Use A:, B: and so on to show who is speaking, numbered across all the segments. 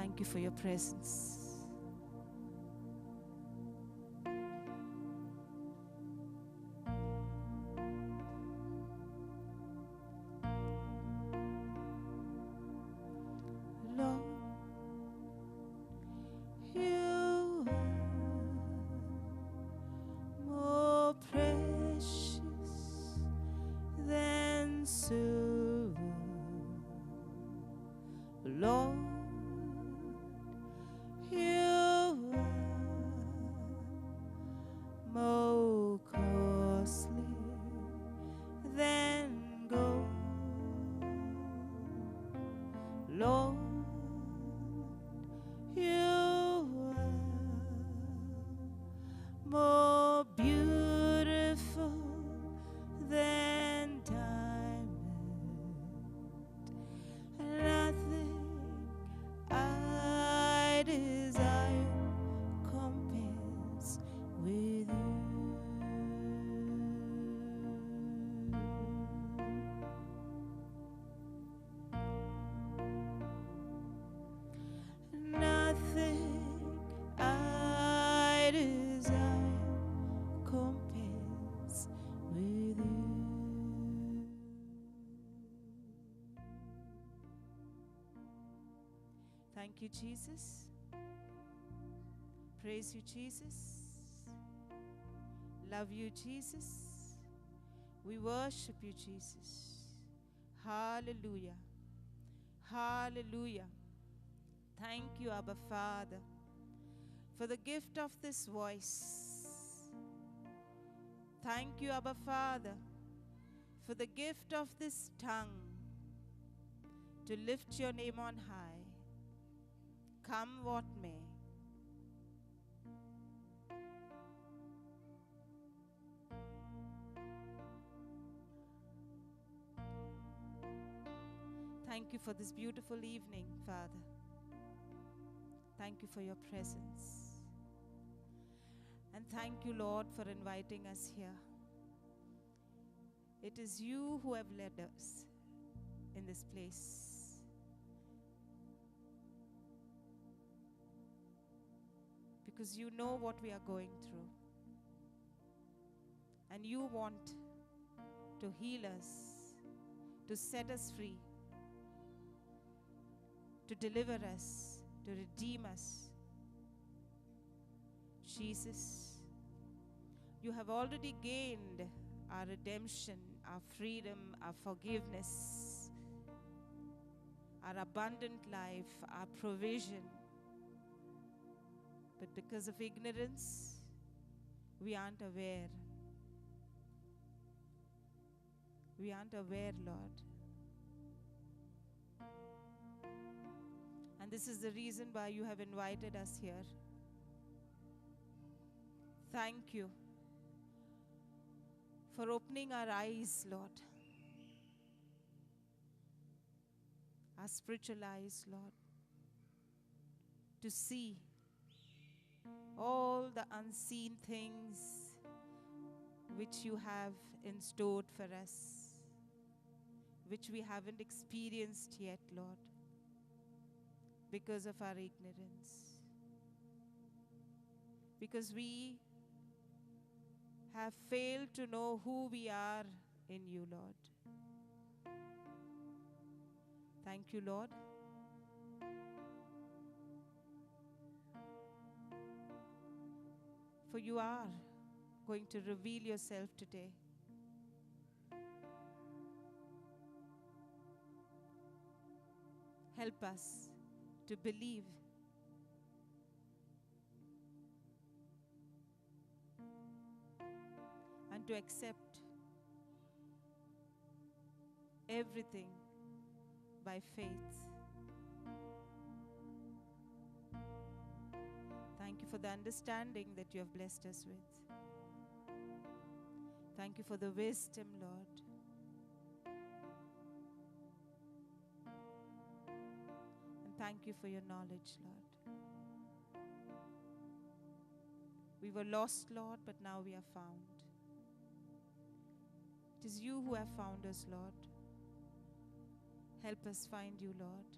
A: Thank you for your presence. Lord, you are more precious than silver. Lord, you are more costly than gold. Lord, you are more beautiful than diamond. Nothing I desire compares with you. Nothing I desire compares with you. Thank you, Jesus. Praise you, Jesus. Love you, Jesus. We worship you, Jesus. Hallelujah. Hallelujah. Thank you, Abba Father, for the gift of this voice. Thank you, Abba Father, for the gift of this tongue to lift your name on high. Come what may. Thank you for this beautiful evening, Father. Thank you for your presence. And thank you, Lord, for inviting us here. It is you who have led us in this place. Because you know what we are going through. And you want to heal us, to set us free, to deliver us, to redeem us. Jesus, you have already gained our redemption, our freedom, our forgiveness, our abundant life, our provision. But because of ignorance, we aren't aware. We aren't aware, Lord. And this is the reason why you have invited us here. Thank you for opening our eyes, Lord. Our spiritual eyes, Lord. To see all the unseen things which you have in store for us, which we haven't experienced yet, Lord, because of our ignorance. Because we have failed to know who we are in you, Lord. Thank you, Lord. For you are going to reveal yourself today. Help us to believe. And to accept everything by faith. Thank you for the understanding that you have blessed us with. Thank you for the wisdom, Lord. And thank you for your knowledge, Lord. We were lost, Lord, but now we are found. It is you who have found us, Lord. Help us find you, Lord.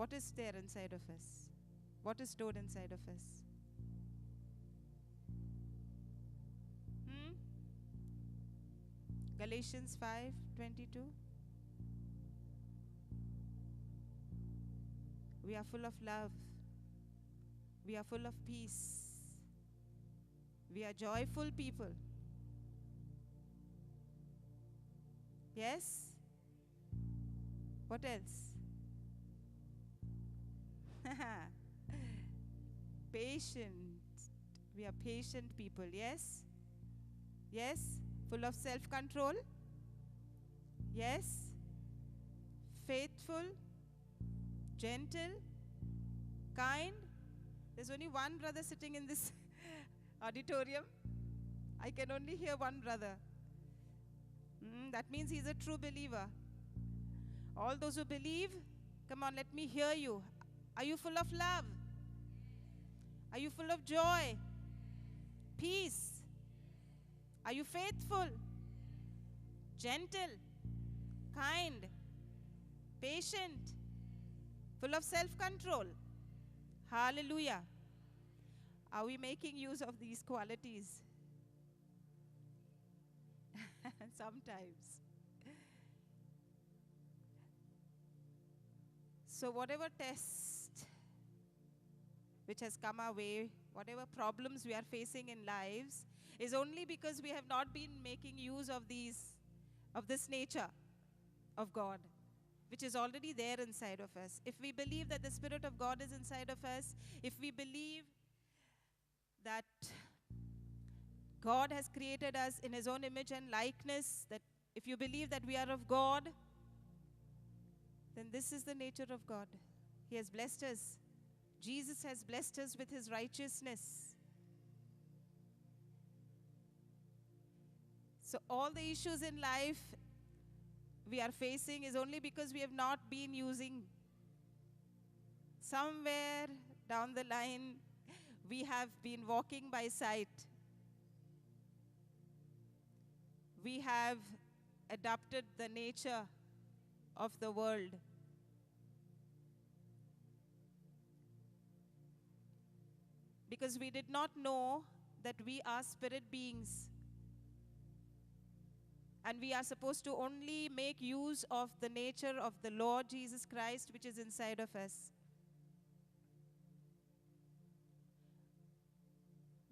A: What is there inside of us? What is stored inside of us? Galatians 5:22. We are full of love. We are full of peace. We are joyful people. Yes? What else? Patient. We are patient people. Yes? Yes? Full of self-control? Yes? Faithful? Gentle? Kind? There's only one brother sitting in this auditorium. I can only hear one brother. That means he's a true believer. All those who believe, come on, let me hear you. Are you full of love? Are you full of joy? Peace? Are you faithful? Gentle? Kind? Patient? Full of self-control? Hallelujah. Are we making use of these qualities? Sometimes. So whatever test which has come our way, whatever problems we are facing in lives, is only because we have not been making use of this nature of God, which is already there inside of us. If we believe that the Spirit of God is inside of us, if we believe that God has created us in His own image and likeness, that if you believe that we are of God, then this is the nature of God. He has blessed us. Jesus has blessed us with His righteousness. So all the issues in life we are facing is only because we have not been using. Somewhere down the line, we have been walking by sight. We have adopted the nature of the world. Because we did not know that we are spirit beings. And we are supposed to only make use of the nature of the Lord Jesus Christ, which is inside of us.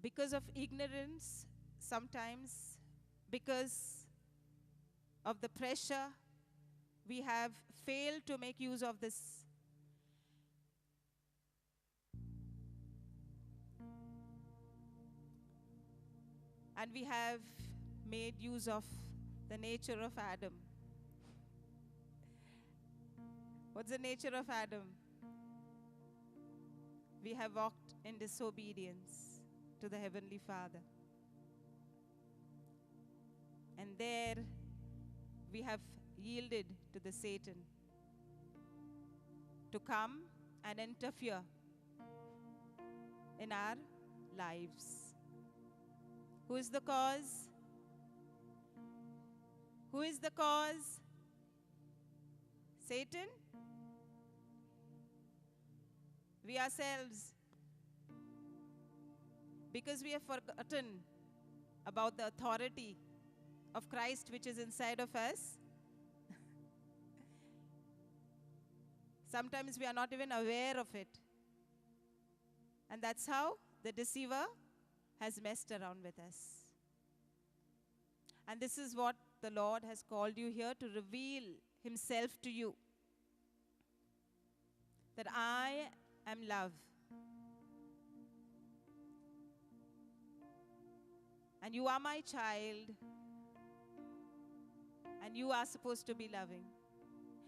A: Because of ignorance, sometimes, because of the pressure, we have failed to make use of this. And we have made use of the nature of Adam. What's the nature of Adam? We have walked in disobedience to the Heavenly Father. And there we have yielded to the Satan to come and interfere in our lives. Who is the cause? Who is the cause? Satan? We ourselves. Because we have forgotten about the authority of Christ which is inside of us. Sometimes we are not even aware of it. And that's how the deceiver has messed around with us. And this is what the Lord has called you here to reveal Himself to you. That I am love. And you are my child. And you are supposed to be loving.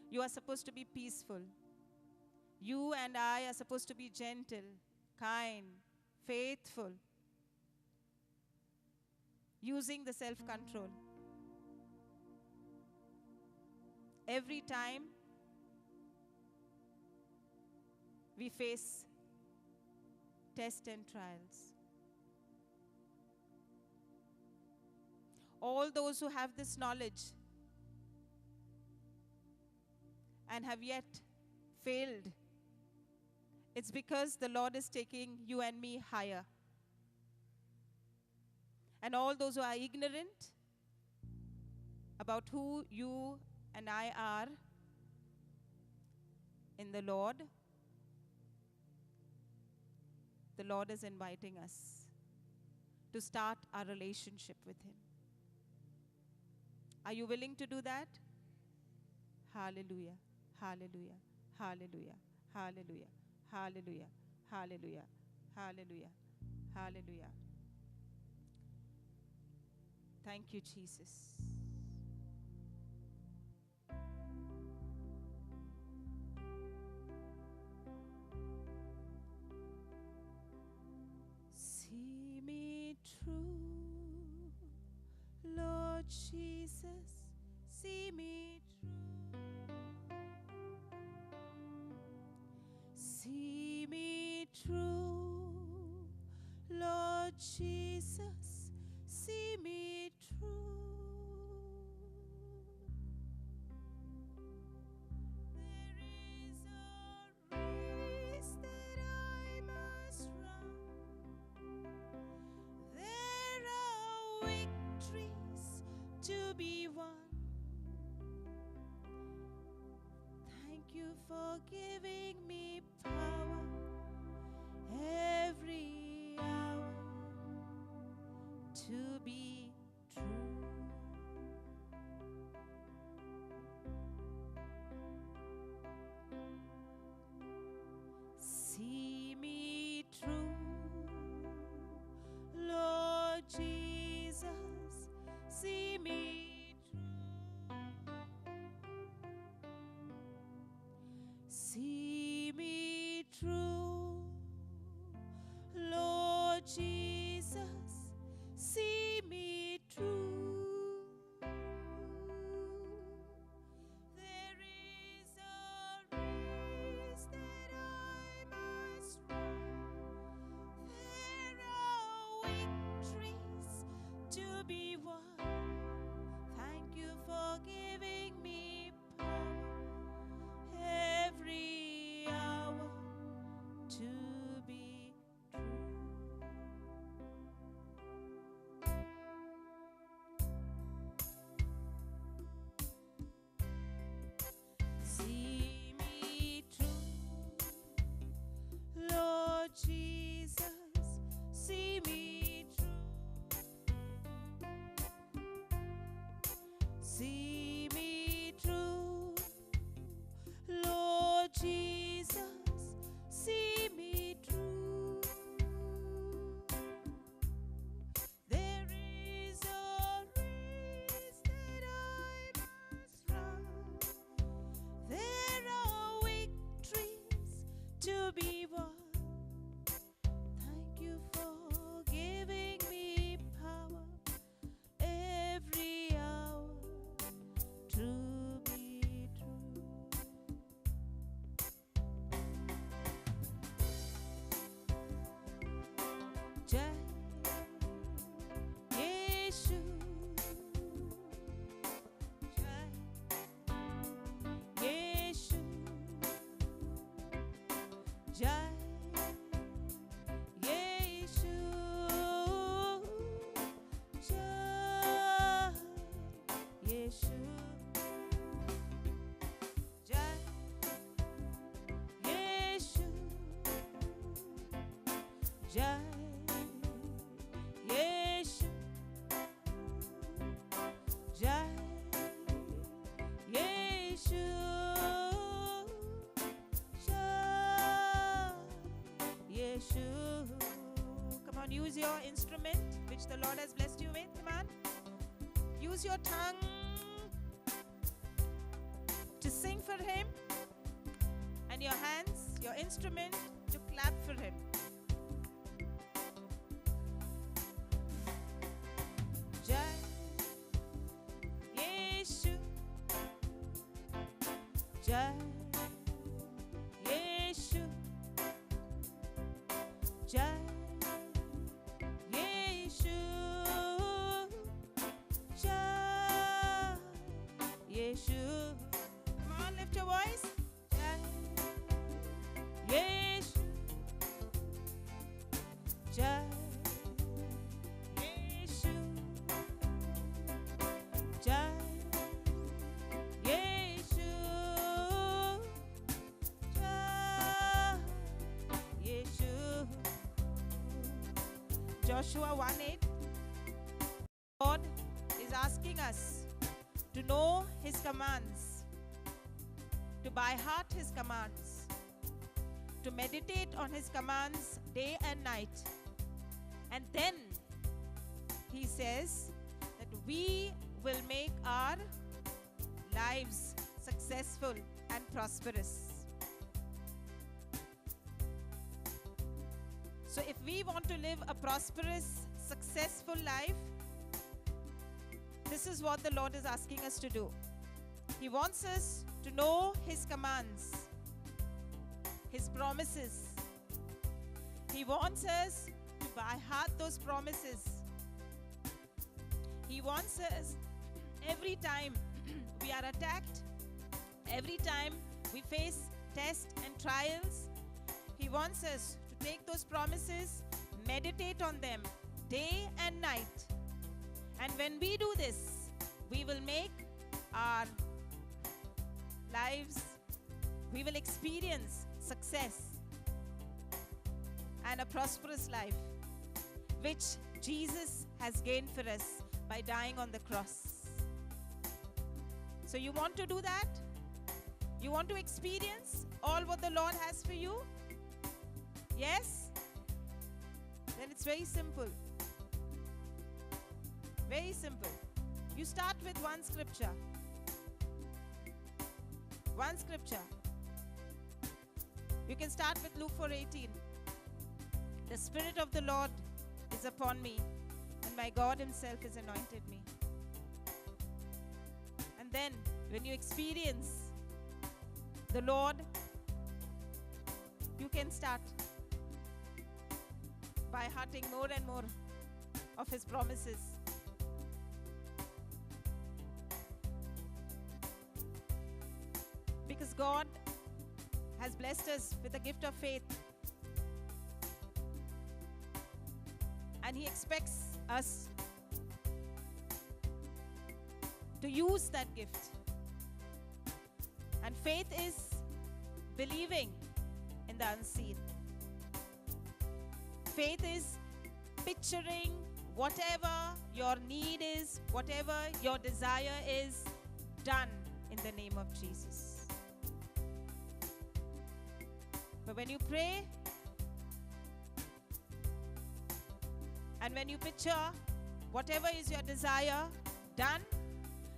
A: You are supposed to be peaceful. You and I are supposed to be gentle, kind, faithful, using the self-control. Every time we face tests and trials, all those who have this knowledge and have yet failed It's because the Lord is taking you and me higher. And all those who are ignorant about who you and I are in the Lord is inviting us to start our relationship with Him. Are you willing to do that? Hallelujah, hallelujah, hallelujah, hallelujah, hallelujah, hallelujah, hallelujah, hallelujah. Thank you, Jesus. See me through, Lord Jesus, see me through. See me through, Lord Jesus, see me through. There is a race that I must run. There are victories to be won. Thank you for giving me power every hour to be true. See me through, Lord Jesus, see me through. See me through, Lord Jesus, see me through. There is a race that I must run. There are victories to be won. Thank you for giving me power every hour to be true. See me through, Lord Jesus, see me through. See me through, Lord Jesus, see me through. There is a race that I must run. There are victories to be won. Thank you for giving me power every hour to be true. Jai Yeshu, Jai Yeshu, Jai Yeshu, Jai Yeshu, Jai Yeshu, Jai Yeshu, Jai Yeshu, Jai Yeshu. Come on, use your instrument which the Lord has blessed you with. Come on. Use your tongue to sing for Him, and your hands, your instrument, to clap for Him. Jai Yeshu, Jai Yeshu, Jai Yeshu, Jai Yeshu. Come on, lift your voice. Jai Yeshu, Joshua 1:8, God is asking us to know His commands, to by heart His commands, to meditate on His commands day and night. And then He says that we will make our lives successful and prosperous. So if we want to live a prosperous, successful life, this is what the Lord is asking us to do. He wants us to know His commands, His promises. He wants us to by heart those promises. He wants us every time we are attacked, every time we face tests and trials, He wants us to take those promises, meditate on them day and night. And when we do this, we will make our lives, we will experience success and a prosperous life, which Jesus has gained for us by dying on the cross. So you want to do that? You want to experience all what the Lord has for you? Yes? Then it's very simple. Very simple. You start with one scripture. One scripture. You can start with Luke 4:18. The Spirit of the Lord is upon me, and my God Himself has anointed me. And then, when you experience the Lord, you can start by hearting more and more of His promises. Because God has blessed us with the gift of faith. And He expects us to use that gift. And faith is believing in the unseen. Faith is picturing whatever your need is, whatever your desire is, done in the name of Jesus. But when you pray and when you picture whatever is your desire done,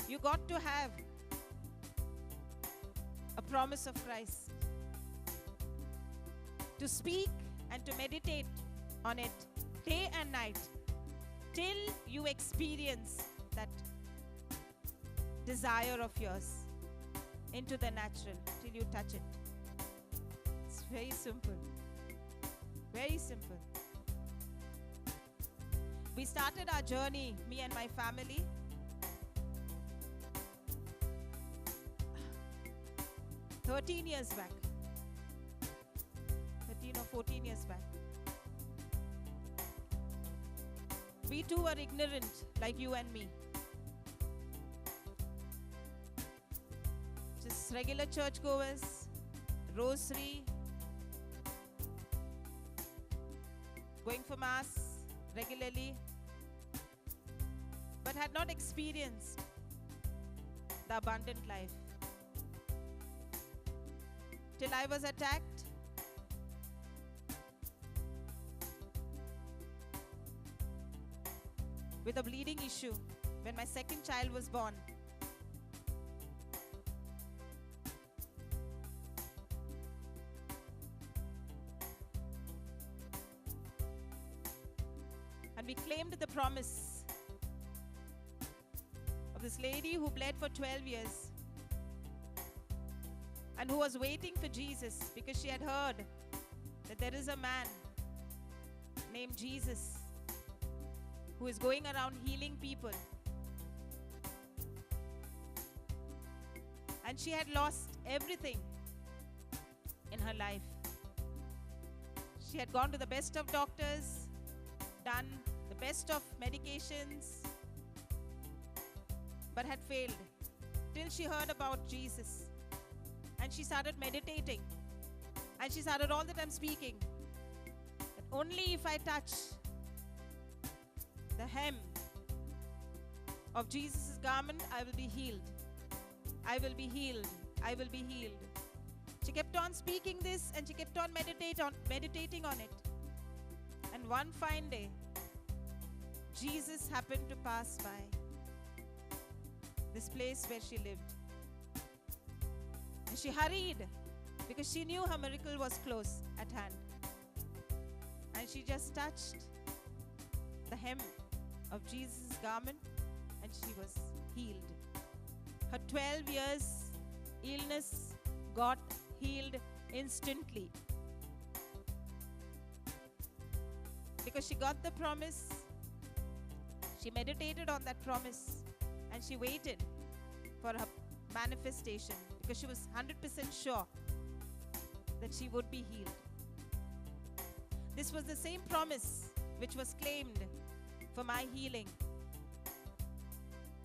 A: you got to have a promise of Christ. To speak and to meditate on it day and night till you experience that desire of yours into the natural, till you touch it. It's very simple. Very simple. We started our journey, me and my family, 13 years back. 13 or 14 years back. We too were ignorant like you and me. Just regular churchgoers, rosary, going for mass regularly, but had not experienced the abundant life. Till I was attacked with a bleeding issue when my second child was born. And we claimed the promise of this lady who bled for 12 years and who was waiting for Jesus because she had heard that there is a man named Jesus who is going around healing people. And she had lost everything in her life. She had gone to the best of doctors, done the best of medications, but had failed till she heard about Jesus. And she started meditating. And she started all the time speaking that only if I touch the hem of Jesus' garment, I will be healed. I will be healed. I will be healed. She kept on speaking this and she kept on meditating on it. And one fine day, Jesus happened to pass by this place where she lived. And she hurried because she knew her miracle was close at hand. And she just touched the hem of Jesus' garment and she was healed. Her 12 years illness got healed instantly. Because she got the promise, she meditated on that promise, and she waited for her manifestation because she was 100% sure that she would be healed. This was the same promise which was claimed for my healing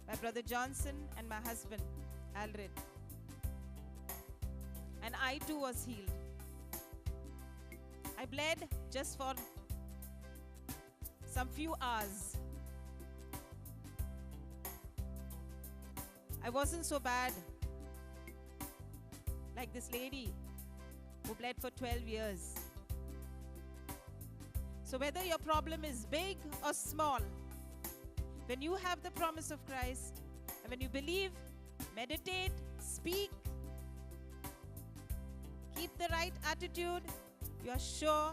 A: by Brother Johnson and my husband, Alred. And I too was healed. I bled just for some few hours. I wasn't so bad like this lady who bled for 12 years. So whether your problem is big or small, when you have the promise of Christ, and when you believe, meditate, speak, keep the right attitude, you are sure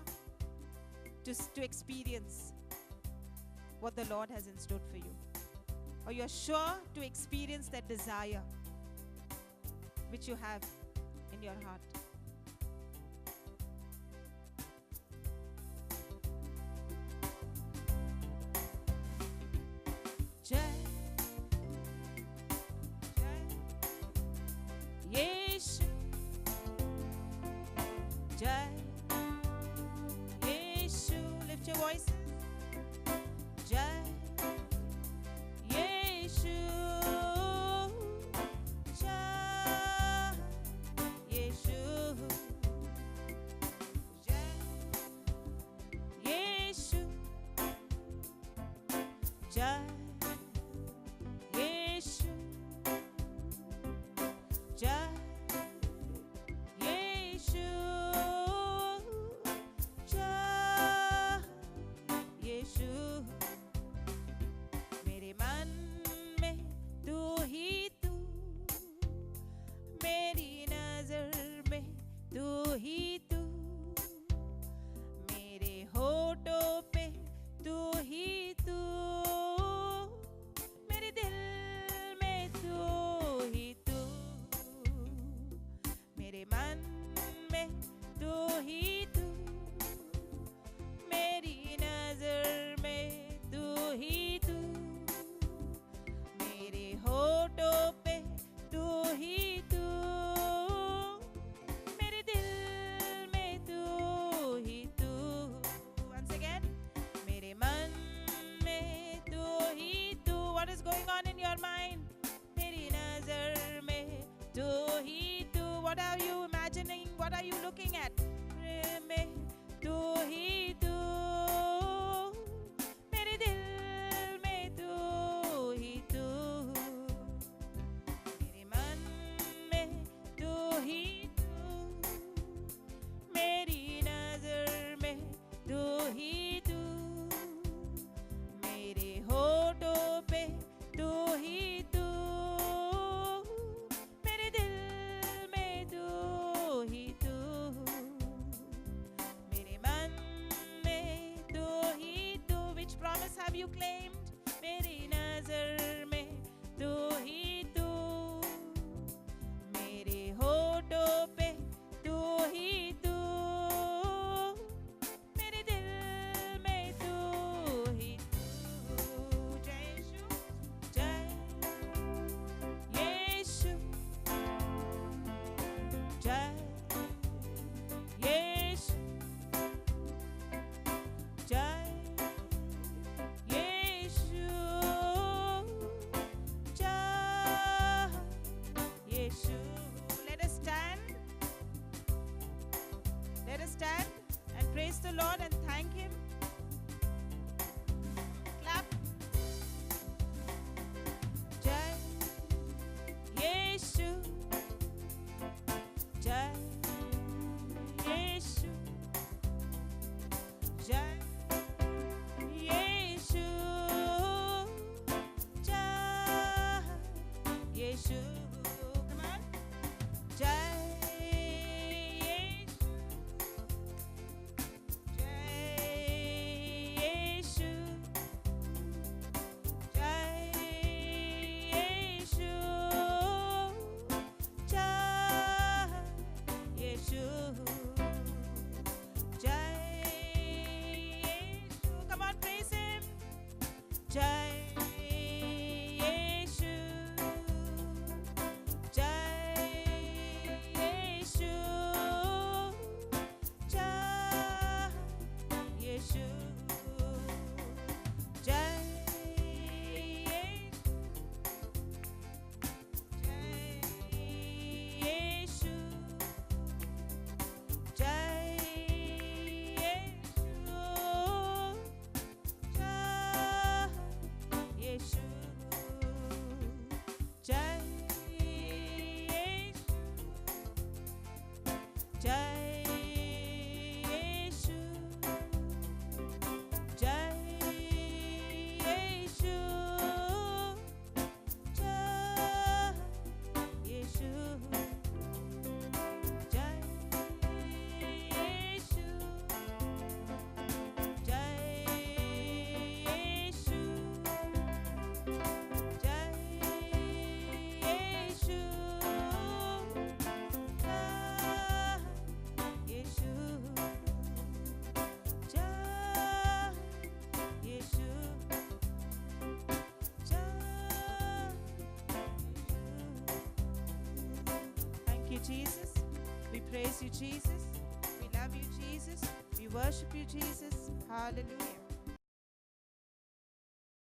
A: to experience what the Lord has in store for you. Or you are sure to experience that desire which you have in your heart. Jai, Jai, Yeshu, Jai, Yeshu. Lift your voices. Jai, Yeshu, Jai, Yeshu, Jai, Yeshu, Jai. Jai, Yeshu, Jai, Yeshu. मेरे मन में तू ही तू, मेरी नजर में तू ही तू, मेरे होठों पे तू ही तू, मेरे दिल में तू ही तू, मेरे मन में तू ही तू, मेरी नजर में तू ही तू, मेरे होठों पे तू ही तू, मेरे दिल में तू ही तू. Once again, मेरे मन में तू ही तू. What is going on in your mind? मेरी नजर में तू ही तू. What are you imagining? What are you looking at? में तू ही तू, मेरे दिल में तू ही तू. Jesus. We praise you, Jesus. We love you, Jesus. We worship you, Jesus. Hallelujah.